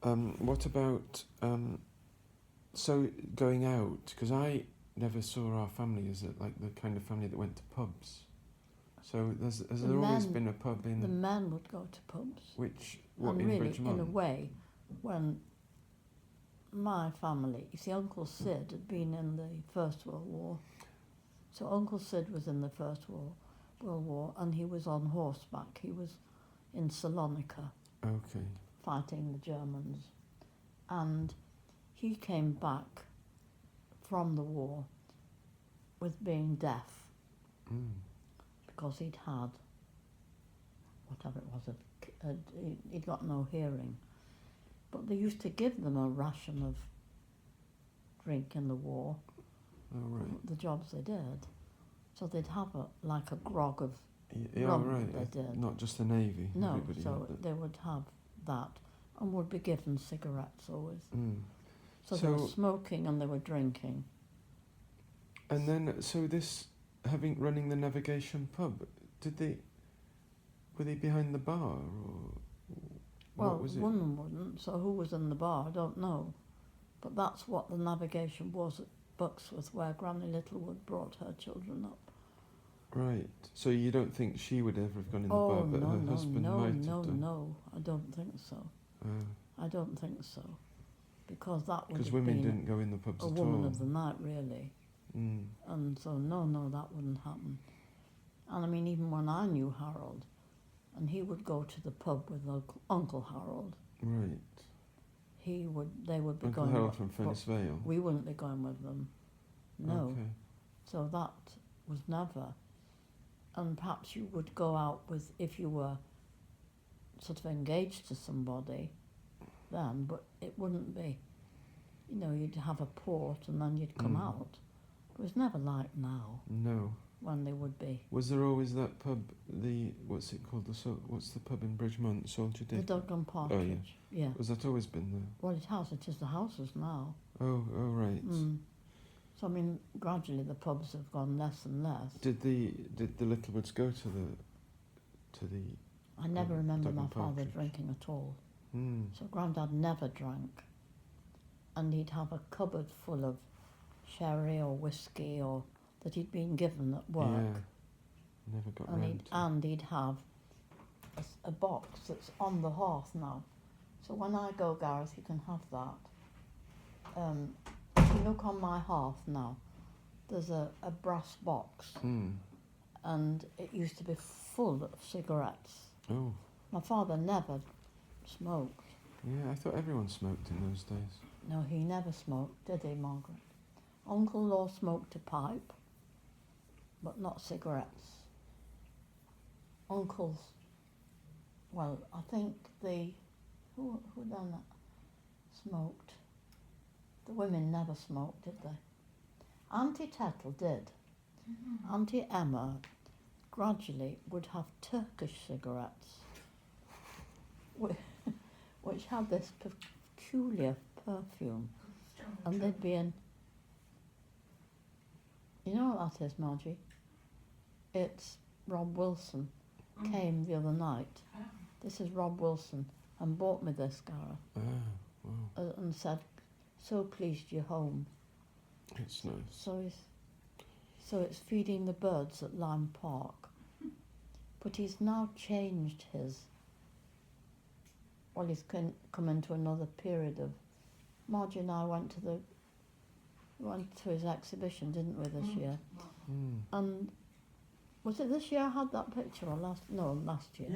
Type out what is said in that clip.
What about so going out? Because I never saw our family as like the kind of family that went to pubs. So has there always been a pub in? The men would go to pubs. What, in really, Bridgemont? in a way, when my family, you see, Uncle Sid had been in the First World War. So Uncle Sid was in the First World War, and he was on horseback. He was in Salonika. Okay. Fighting the Germans. And he came back from the war with being deaf because he'd had, whatever it was, he'd got no hearing. But they used to give them a ration of drink in the war, the jobs they did. So they'd have like a grog of rum they did. Not just the Navy. No, so they would have that and would be given cigarettes always. So they were smoking and they were drinking. And then, so this, running the Navigation pub, were they behind the bar, or what was it? Well, one wouldn't, so who was in the bar, I don't know. But that's what the Navigation was at Buxworth, where Granny Littlewood brought her children up. Right, so you don't think she would ever have gone in the bar, but her husband might have done? No, I don't think so. I don't think so. Because that would have been... Because women didn't go in the pubs at all. A woman of the night, really. And so, no, that wouldn't happen. And I mean, even when I knew Harold, and he would go to the pub with Uncle Harold. Right. They would be Uncle going... Harold from Fennis Vale? We wouldn't be going with them. No. Okay. So that was never. And perhaps you would go out with, if you were sort of engaged to somebody then, but it wouldn't be, you'd have a port and then you'd come out. It was never like now. No. When they would be. Was there always that pub, what's it called, what's the pub in Bridgemont, Soldier Dick? The Dog and Partridge. Oh, yeah. Was that always been there? Well, it is the houses now. Oh, right. So I mean, gradually the pubs have gone less and less. Did the Littlewoods go to the? I never remember my father drinking at all. So Grandad never drank, and he'd have a cupboard full of sherry or whiskey or that he'd been given at work. Yeah. Never got round to. And he'd have a box that's on the hearth now. So when I go, Gareth, you can have that. If you look on my hearth now, there's a brass box, and it used to be full of cigarettes. Oh. My father never smoked. Yeah, I thought everyone smoked in those days. No, he never smoked, did he, Margaret? Uncle Law smoked a pipe, but not cigarettes. Uncles, well, I think who done that? Smoked. The women never smoked, did they? Auntie Tettle did. Auntie Emma gradually would have Turkish cigarettes, which had this peculiar perfume, and they'd be in... You know what that is, Margie? It's Rob Wilson came the other night. This is Rob Wilson, and bought me this, Gareth. Wow. And said, "So pleased you're home." It's nice. So it's feeding the birds at Lime Park. But he's now changed his... Well, he's come into another period of... Margie and I went to his exhibition, didn't we, this year? And was it this year I had that picture, or last year?